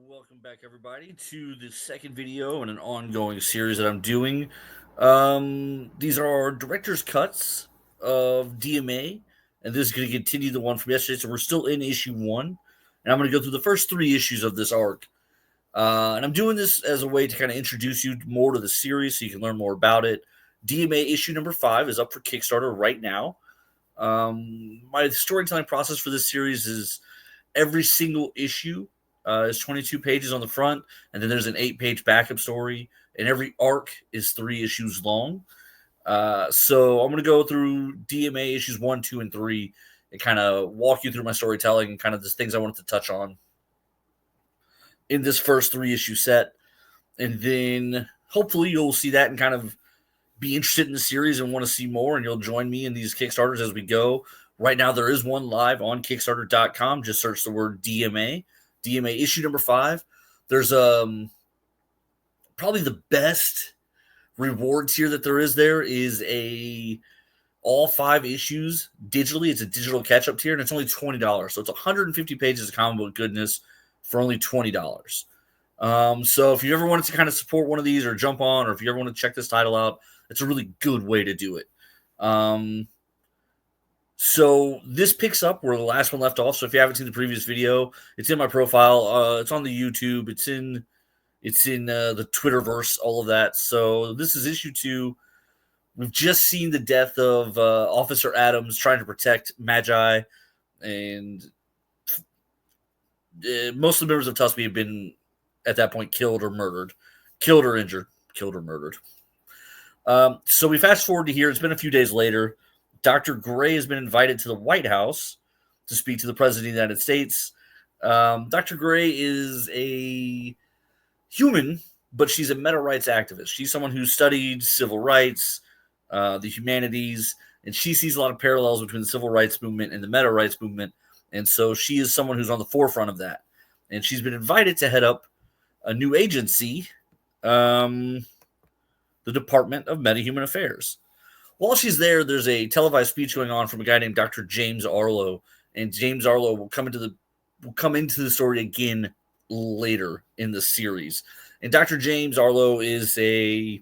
Welcome back, everybody, to the second video in an ongoing series that I'm doing. These are our director's cuts of DMA, and this is going to continue the one from yesterday. So we're still in issue 1, and I'm going to go through the first 3 issues of this arc. And I'm doing this as a way to kind of introduce you more to the series so you can learn more about it. DMA issue number 5 is up for Kickstarter right now. My storytelling process for this series is every single issue is 22 pages on the front, and then there's an 8-page backup story, and every arc is 3 issues long. So I'm going to go through DMA issues 1, 2, and 3 and kind of walk you through my storytelling and kind of the things I wanted to touch on in this first 3-issue set. And then hopefully you'll see that and kind of be interested in the series and want to see more, and you'll join me in these Kickstarters as we go. Right now, there is one live on Kickstarter.com. Just search the word DMA. DMA issue number 5. There's probably the best reward tier that there is all 5 issues digitally. It's a digital catch-up tier, and it's only $20. So it's 150 pages of comic book goodness for only $20. So if you ever wanted to kind of support one of these or jump on, or if you ever want to check this title out, it's a really good way to do it. So this picks up where the last one left off. So if you haven't seen the previous video, it's in my profile. It's on the YouTube. It's in the Twitterverse, all of that. So this is issue 2. We've just seen the death of Officer Adams trying to protect Magi, and most of the members of Tusby have been at that point killed or murdered, killed or injured, killed or murdered. So we fast forward to here. It's been a few days later. Dr. Gray has been invited to the White House to speak to the President of the United States. Dr. Gray is a human, but she's a meta rights activist. She's someone who studied civil rights, the humanities, and she sees a lot of parallels between the civil rights movement and the meta rights movement. And so she is someone who's on the forefront of that. And she's been invited to head up a new agency, the Department of Metahuman Affairs. While she's there, there's a televised speech going on from a guy named Dr. James Arlo, and James Arlo will come into the story again later in the series. And Dr. James Arlo is a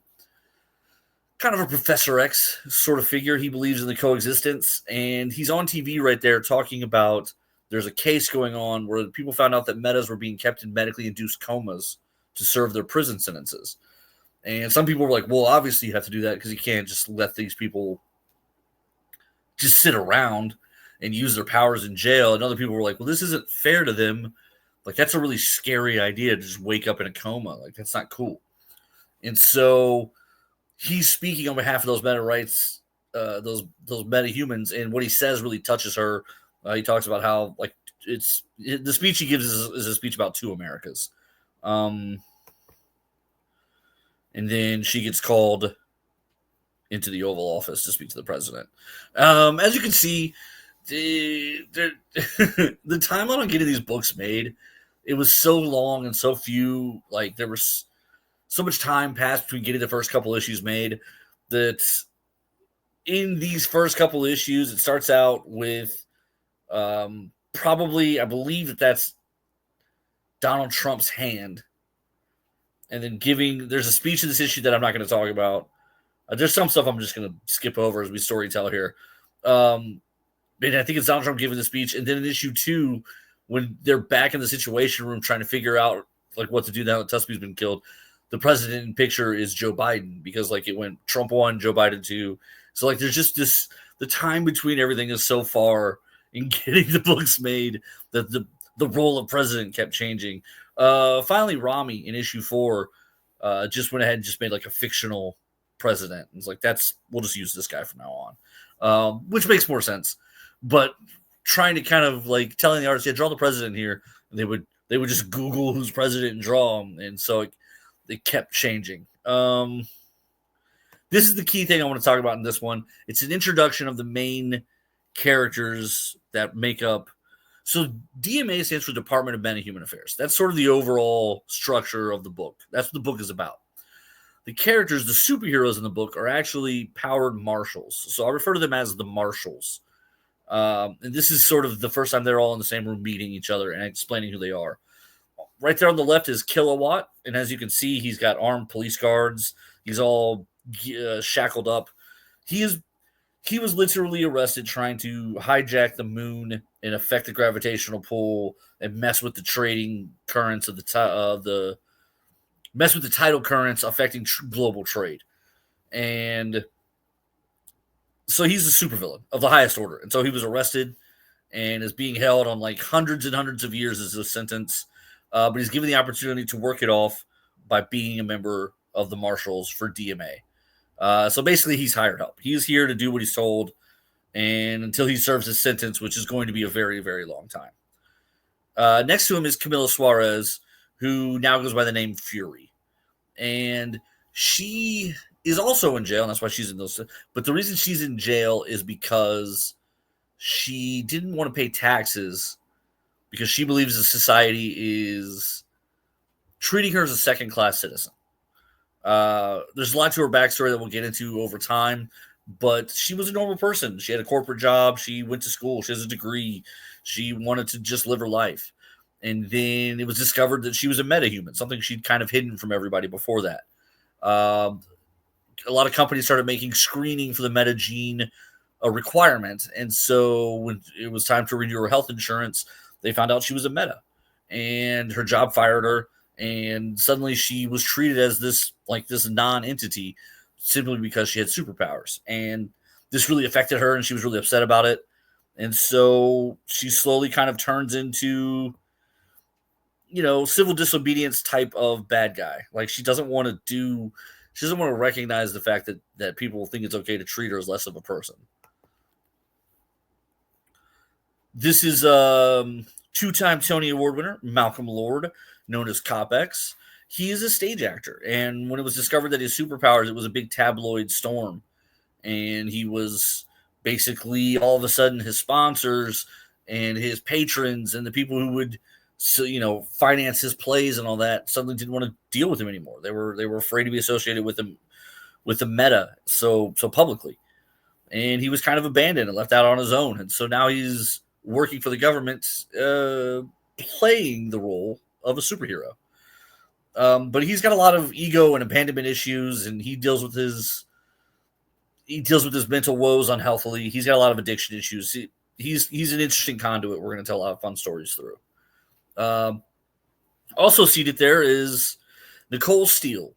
kind of a Professor X sort of figure. He believes in the coexistence, and he's on TV right there talking about there's a case going on where people found out that metas were being kept in medically induced comas to serve their prison sentences. And some people were like, well, obviously you have to do that because you can't just let these people just sit around and use their powers in jail. And other people were like, well, this isn't fair to them. Like, that's a really scary idea to just wake up in a coma. Like, that's not cool. And so he's speaking on behalf of those meta rights, those metahumans, and what he says really touches her. He talks about how, like, the speech he gives is a speech about 2 Americas. And then she gets called into the Oval Office to speak to the president. As you can see, the timeline on getting these books made, it was so long and so few. Like, there was so much time passed between getting the first couple issues made that in these first couple issues, it starts out with probably, I believe that's Donald Trump's hand. And then there's a speech in this issue that I'm not going to talk about. There's some stuff I'm just going to skip over as we storytell here. And I think it's Donald Trump giving the speech. And then in issue 2, when they're back in the Situation Room trying to figure out like what to do now that Tusby's been killed, the president in picture is Joe Biden, because like it went Trump 1, Joe Biden 2. So like there's just the time between everything is so far in getting the books made that the role of president kept changing. Finally, Rami in issue 4 just went ahead and just made like a fictional president. It's like, we'll just use this guy from now on, which makes more sense. But trying to kind of like telling the artist, yeah, draw the president here, and they would just Google who's president and draw him, and so they kept changing. This is the key thing I want to talk about in this one. It's an introduction of the main characters that make up. So DMA stands for Department of Metahuman Affairs. That's sort of the overall structure of the book. That's what the book is about. The characters, the superheroes in the book, are actually powered marshals. So I refer to them as the marshals. And this is sort of the first time they're all in the same room meeting each other and explaining who they are. Right there on the left is Kilowatt, and as you can see, he's got armed police guards. He's all shackled up. He was literally arrested trying to hijack the moon and affect the gravitational pull and mess with the trading currents of the mess with the tidal currents affecting global trade. And so he's a supervillain of the highest order. And so he was arrested and is being held on like hundreds and hundreds of years as a sentence. But he's given the opportunity to work it off by being a member of the Marshals for DMA. So basically, he's hired help. He's here to do what he's told, and until he serves his sentence, which is going to be a very, very long time. Next to him is Camila Suarez, who now goes by the name Fury. And she is also in jail, and that's why she's in those. But the reason she's in jail is because she didn't want to pay taxes because she believes the society is treating her as a second-class citizen. There's a lot to her backstory that we'll get into over time, but she was a normal person. She had a corporate job. She went to school. She has a degree. She wanted to just live her life. And then it was discovered that she was a metahuman, something she'd kind of hidden from everybody before that. A lot of companies started making screening for the meta gene a requirement. And so when it was time to renew her health insurance, they found out she was a meta. And her job fired her. And suddenly she was treated as this non-entity simply because she had superpowers. And this really affected her, and she was really upset about it. And so she slowly kind of turns into, civil disobedience type of bad guy. Like she doesn't want to recognize the fact that people think it's okay to treat her as less of a person. This is two-time Tony Award winner, Malcolm Lord, known as Cop-X. He is a stage actor, and when it was discovered that his superpowers, it was a big tabloid storm, and he was basically, all of a sudden, his sponsors and his patrons and the people who would, finance his plays and all that suddenly didn't want to deal with him anymore. They were afraid to be associated with him, with the meta so publicly, and he was kind of abandoned and left out on his own. And so now he's working for the government, playing the role of a superhero. But he's got a lot of ego and abandonment issues, and he deals with his mental woes unhealthily. He's got a lot of addiction issues. He's an interesting conduit. We're going to tell a lot of fun stories through. Also seated there is Nicole Steele.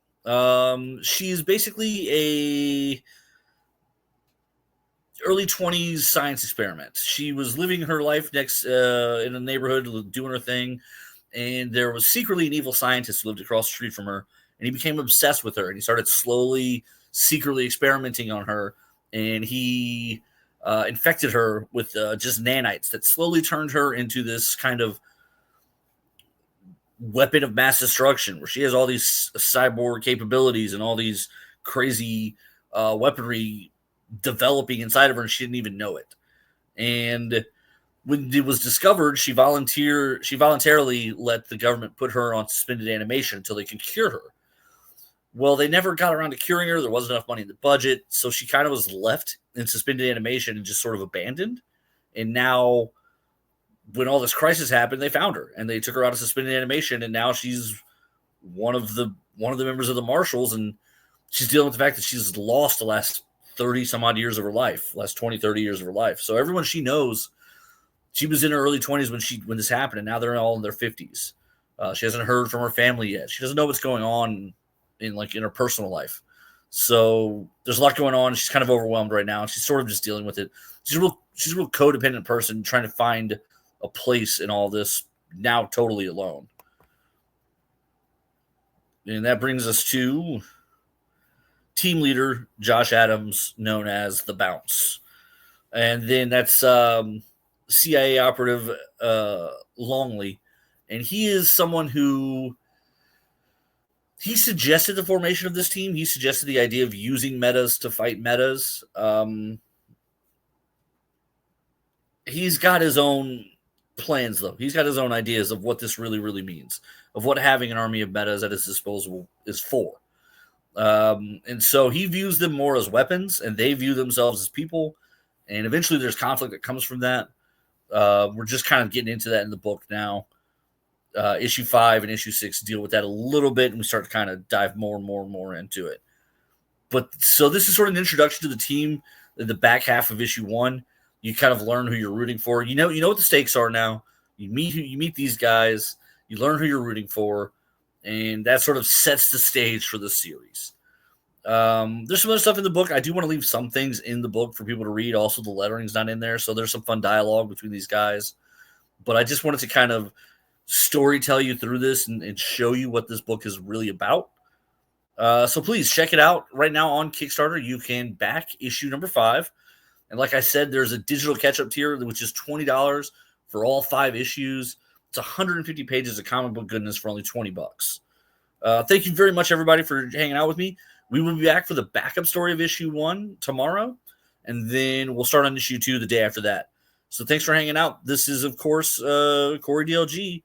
She's basically a early 20s science experiment. She was living her life next in a neighborhood, doing her thing, and there was secretly an evil scientist who lived across the street from her, and he became obsessed with her, and he started slowly, secretly experimenting on her, and he infected her with just nanites that slowly turned her into this kind of weapon of mass destruction, where she has all these cyborg capabilities and all these crazy weaponry developing inside of her, and she didn't even know it. And when it was discovered, she voluntarily let the government put her on suspended animation until they could cure her. Well, they never got around to curing her. There wasn't enough money in the budget, so she kind of was left in suspended animation and just sort of abandoned. And now, when all this crisis happened, they found her and they took her out of suspended animation, and now she's one of the members of the Marshals, and she's dealing with the fact that she's lost the last 30 some odd years of her life, last 20, 30 years of her life. So everyone she knows, she was in her early 20s when this happened, and now they're all in their 50s. She hasn't heard from her family yet. She doesn't know what's going on in her personal life. So there's a lot going on. She's kind of overwhelmed right now, and she's sort of just dealing with it. She's a real codependent person trying to find a place in all this, now totally alone. And that brings us to team leader Josh Adams, known as the Bounce. And then that's CIA operative Longley. And he is someone who he suggested the formation of this team. He suggested the idea of using metas to fight metas. He's got his own plans, though. He's got his own ideas of what this really, really means, of what having an army of metas at his disposal is for. And so he views them more as weapons, and they view themselves as people. And eventually there's conflict that comes from that. We're just kind of getting into that in the book now. Issue 5 and issue 6 deal with that a little bit, and we start to kind of dive more and more and more into it. But so this is sort of an introduction to the team. In the back half of issue 1, you kind of learn who you're rooting for. You know what the stakes are now. You meet these guys. You learn who you're rooting for, and that sort of sets the stage for the series. There's some other stuff in the book. I do want to leave some things in the book for people to read. Also, the lettering's not in there, so there's some fun dialogue between these guys. But I just wanted to kind of story tell you through this and show you what this book is really about. So please check it out right now on Kickstarter. You can back issue number 5. And like I said, there's a digital catch-up tier, which is $20 for all 5 issues. It's 150 pages of comic book goodness for only $20. Thank you very much, everybody, for hanging out with me. We will be back for the backup story of issue 1 tomorrow, and then we'll start on issue 2 the day after that. So thanks for hanging out. This is, of course, Corey DLG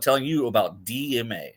telling you about DMA.